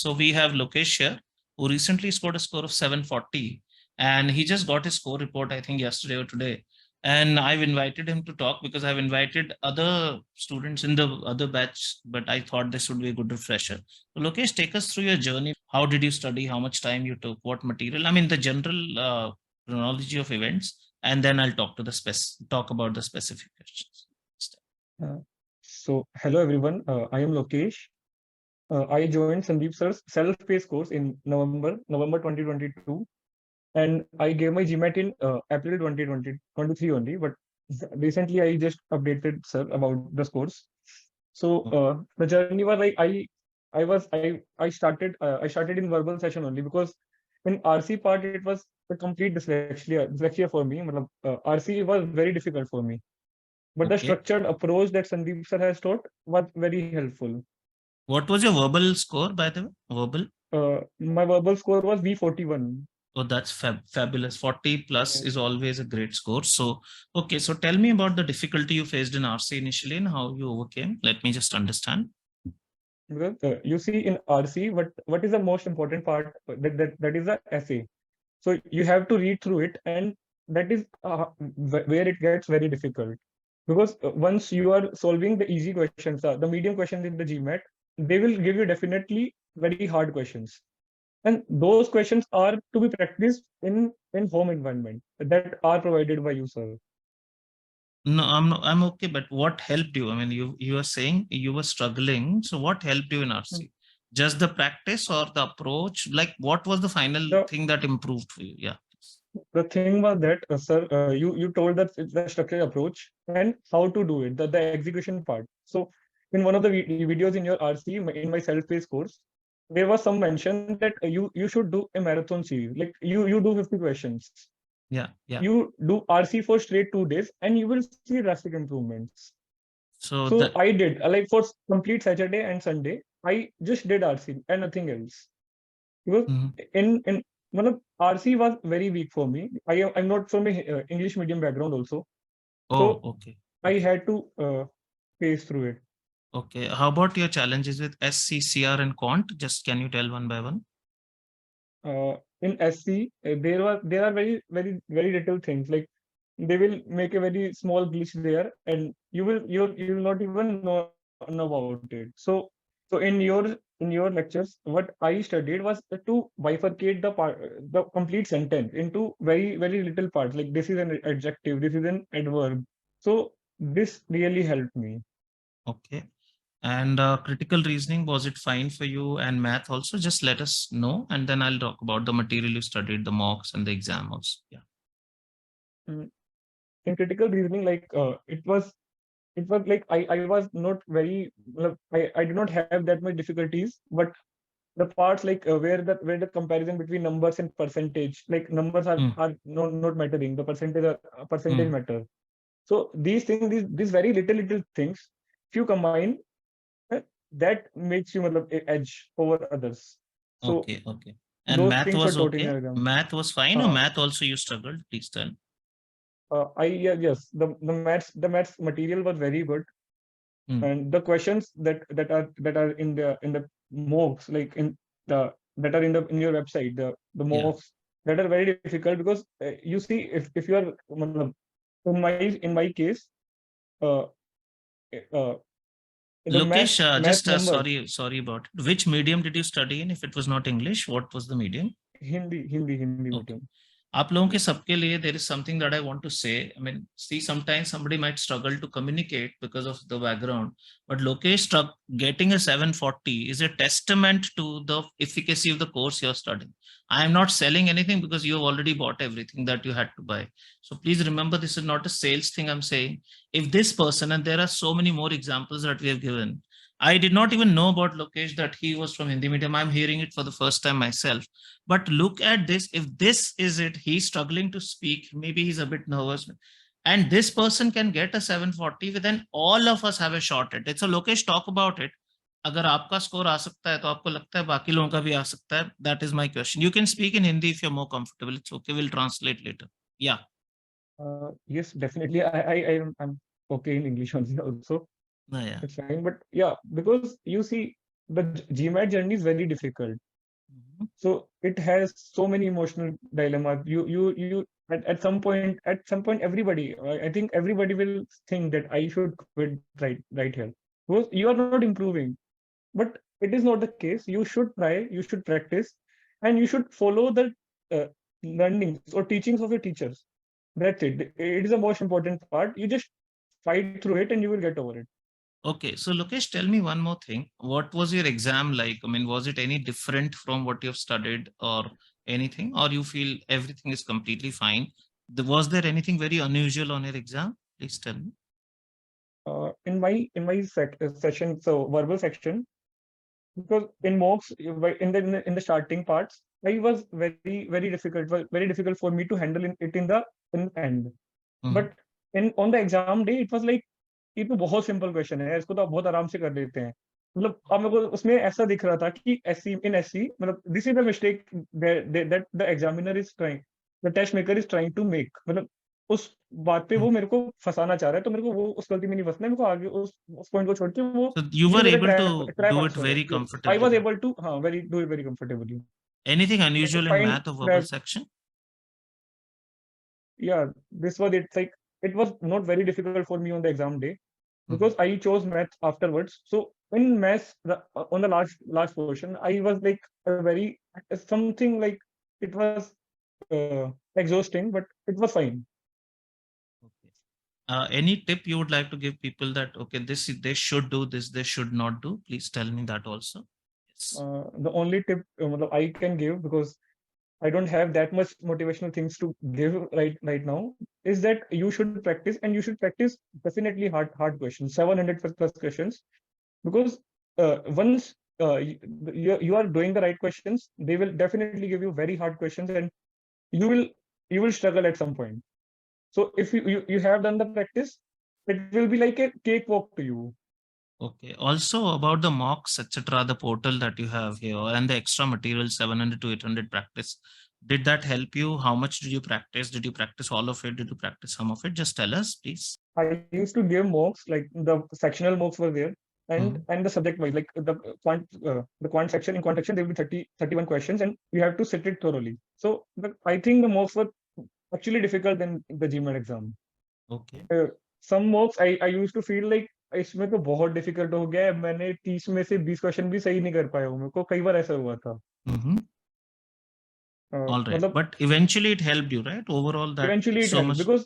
So we have Lokesh here, who recently scored a score of 740, and he just got his score report, I think, yesterday or today. And I've invited him to talk because I've invited other students in the other batch, but I thought this would be a good refresher. So Lokesh, take us through your journey. How did you study? How much time you took? What material? I mean, the general chronology of events, and then I'll talk about the specific questions. Uh, Hello everyone. I am Lokesh. I joined Sandeep sir's self-paced course in November 2022, and I gave my GMAT in April 2023 only. But recently, I just updated sir about the scores. So the journey was like I started in verbal session only because in RC part it was a complete dyslexia for me. RC was very difficult for me. But the Okay. structured approach that Sandeep sir has taught was very helpful. What was your verbal score, by the way? Verbal? My verbal score was V41. Oh, that's fabulous. 40 plus Yeah. is always a great score. So, okay. So tell me about the difficulty you faced in RC initially and how you overcame. Let me just understand. Because you see in RC, what is the most important part? That is the essay. So you have to read through it, and that is where it gets very difficult. Because once you are solving the easy questions, the medium questions in the GMAT, they will give you definitely very hard questions. And those questions are to be practiced in home environment that are provided by you, sir. No, I'm not, I'm okay. But what helped you? I mean, you were saying you were struggling. So what helped you in Mm. RC? Just the practice or the approach? Like, what was the final The thing that improved for you? Yeah. the thing was that, sir, you told that it's the structured approach and how to do it, the execution part. So in one of the videos in your RC, in my self-paced course, there was some mention that you should do a marathon series. Like you do 50 questions. Yeah. Yeah. You do RC for straight 2 days, and you will see drastic improvements. So So that. I did like for complete Saturday and Sunday, I just did RC and nothing else. Because Mhm. in one of RC was very weak for me. I'm not from a English medium background also, Oh, so okay. I Okay. had to pace through it. Okay. How about your challenges with SCCR and Quant? Just can you tell one by one? In SC, there are very little things like they will make a very small glitch there, and you will not even know about it. So in your lectures, what I studied was to bifurcate the complete sentence into very little parts. Like this is an adjective, this is an adverb. So this really helped me. Okay. And critical reasoning, was it fine for you? And math also? Just let us know, and then I'll talk about the material you studied, the mocks and the exam also. Yeah. Mm. In critical reasoning, like it was like I was not very like, I did not have that much difficulties, but the parts like where the comparison between numbers and percentage, like numbers Mm, are not mattering, the percentage mm. matter. So these things, these very little things, if you combine, uh, that makes you edge over others. So Okay. Okay. And those math things are was taught in okay? your exam. Math was fine, or uh, math also you struggled? Please tell. yes, the maths material was very good, Mm, and the questions that are in the mocks, like in the that are in your website, the yeah. mocks that are very difficult because you see if you are in my case, uh, uh, the Lokesh, math just numbers, sorry about it. Which medium did you study in? If it was not English, what was the medium? Hindi medium. Okay. आप लोगों के सबके लिए there is something that I want to say. I mean, see, sometimes somebody might struggle to communicate because of the background, but Lokesh getting a 740 is a testament to the efficacy of the course you're studying. I am not selling anything because you have already bought everything that you had to buy. So please remember, this is not a sales thing I'm saying. If this person, and there are so many more examples that we have given, I did not even know about Lokesh that he was from Hindi medium. I'm hearing it for the first time myself. But look at this. If this is it, he's struggling to speak. Maybe he's a bit nervous. And this person can get a 740, then all of us have a shot at it. So Lokesh, talk about it. अगर आपका score आ सकता है तो आपको लगता है बाकी लोगों का भी आ सकता है. That is my question. You can speak in Hindi if you're more comfortable. It's okay. We'll translate later. Yeah. Yes, definitely. I'm okay in English also. Yeah. It's fine, but yeah, because you see, the GMAT journey is very difficult. Mhm. So it has so many emotional dilemmas. You at some point, everybody, I think everybody will think that I should quit right here because you are not improving. But it is not the case. You should try, you should practice, and you should follow the uh, learnings or teachings of your teachers. That's it. It is the most important part. You just fight through it and you will get over it. Okay, so Lokesh, tell me one more thing. What was your exam like? I mean, was it any different from what you've studied or anything, or you feel everything is completely fine? Was there anything very unusual on your exam? Please tell me. In my session, so verbal section, because in mocks, in the starting parts, I was very difficult, was very difficult for me to handle it in the end. Mhm. But in on the exam day, it was like ये तो बहुत simple question है, इसको तो आप बहुत आराम से कर लेते हैं। मतलब अब मेरे को उसमें ऐसा दिख रहा था कि एससी इन एससी मतलब this is the mistake that the examiner is trying, the test maker is trying to make, मतलब उस बात पे Mm. वो मेरे को फंसाना चाह रहा है, तो मेरे को वो उस गलती में नहीं फंसना है, मेरे को आगे उस पॉइंट को छोड़ के वो So you ये were मेरा able trap to trap do it answer है। very yes I comfortably was then. Able to हाँ very do it very comfortably. Anything I could unusual in find math or verbal that section? yeah, this was it, like it was not very difficult for me on the exam day because Mhm. I chose math afterwards. So in math, on the last portion, I was like a very something like it was exhausting, but it was fine. Okay. Any tip you would like to give people that, okay, this they should do this, they should not do? Please tell me that also. Yes. The only tip matlab I can give, because I don't have that much motivational things to give right now, is that you should practice, and you should practice definitely hard questions, 700 plus questions, because once you are doing the right questions, they will definitely give you very hard questions, and you will you will struggle at some point. So if you have done the practice, it will be like a cakewalk to you. Okay. Also about the mocks, etc., the portal that you have here and the extra material 700 to 800 practice. Did that help you? How much did you practice? Did you practice all of it? Did you practice some of it? Just tell us, please. I used to give mocks, like the sectional mocks were there, Mhm. and the subject wise, like the quant section, in quant section there will be 31 questions, and you have to sit it thoroughly. So I think the mocks were actually difficult than the GMAT exam. Okay. Some mocks I used to feel like इसमें तो बहुत difficult हो गया है, मैंने 30 में से 20 question भी सही नहीं कर पाया हूँ, मेरे को कई बार ऐसा हुआ था। Mhm. All right. मतलब But eventually it helped you, right? Overall, that eventually it so helped, much. because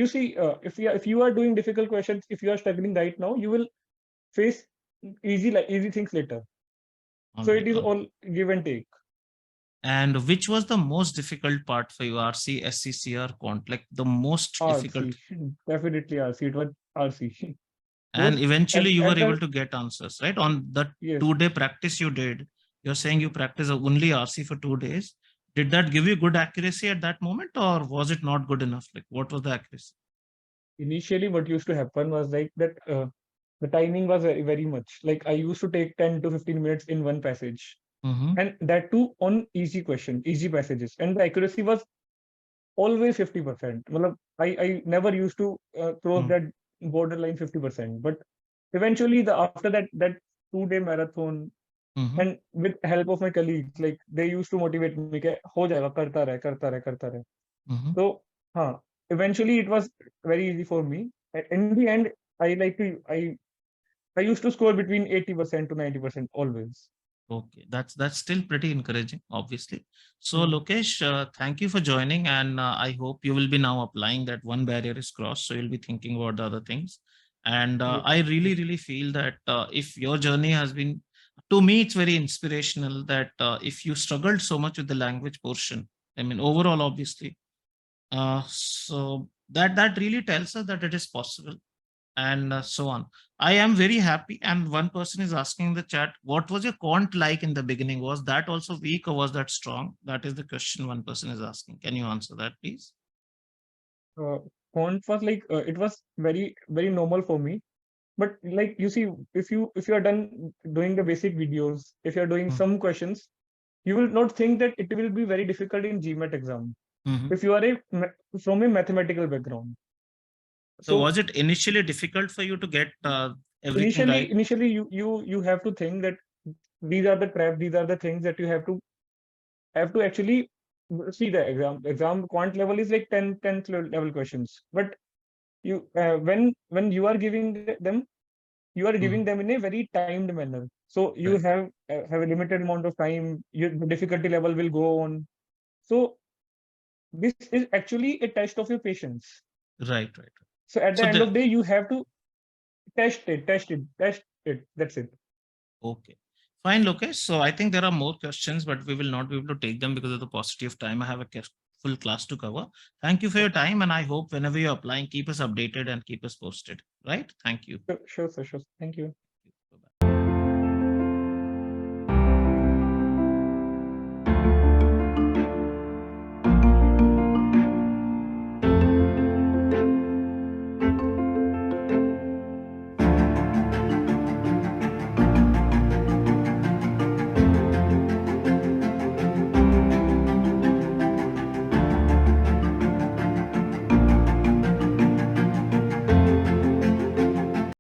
you see, if you are doing difficult questions, if you are struggling right now, you will face easy things later. All So right. it is All right. all give and take. And which was the most difficult part for you, RC, SCC, or quant? Like the most difficult. RC, definitely RC. It was RC And because eventually you were at able the to get answers, right? On the yes, 2 day practice you did, you're saying you practice only RC for 2 days. Did that give you good accuracy at that moment, or was it not good enough? Like, what was the accuracy? initially what used to happen was like that the timing was very much like I used to take 10 to 15 minutes in one passage, Mm-hmm. and that too on easy passages, and the accuracy was always 50%. Matlab, I never used to cross that borderline 50%, but eventually the after that 2 day marathon, Mm-hmm. and with help of my colleagues, like they used to motivate me कि हो जाएगा, करता रहे. Mm-hmm. So eventually it was very easy for me. In the end, I like to I used to score between 80% to 90% always. Okay, that's still pretty encouraging, obviously. So, Mm. Lokesh, thank you for joining, and I hope you will be now applying that one barrier is crossed. So you'll be thinking about the other things. And Yes, I really, yes. really feel that if your journey has been, to me, it's very inspirational that if you struggled so much with the language portion, I mean, overall, obviously, so that really tells us that it is possible and so on. I am very happy. And one person is asking in the chat, what was your quant like in the beginning? Was that also weak or was that strong? That is the question one person is asking. Can you answer that, please? Uh, Quant was like it was very normal for me. But like you see, if you are done doing the basic videos, if you are doing some questions, you will not think that it will be very difficult in GMAT exam. Mm-hmm. If you are from a mathematical background, So so was it initially difficult for you to get everything initially right? initially you have to think that these are the traps, these are the things that you have to actually see. The exam quant level is like 10th level questions, but you when you are giving them, you are giving them in a very timed manner. So you Right, have a limited amount of time. The difficulty level will go on. So this is actually a test of your patience. right, right. So at the So end the of the day, you have to test it. That's it. okay. Fine, Lokesh. So I think there are more questions, but we will not be able to take them because of the paucity of time. I have a full class to cover. Thank you for your Okay. time, and I hope whenever you're applying, keep us updated and keep us posted. Right? Thank you. Sure, sure, sir, sure. Thank you.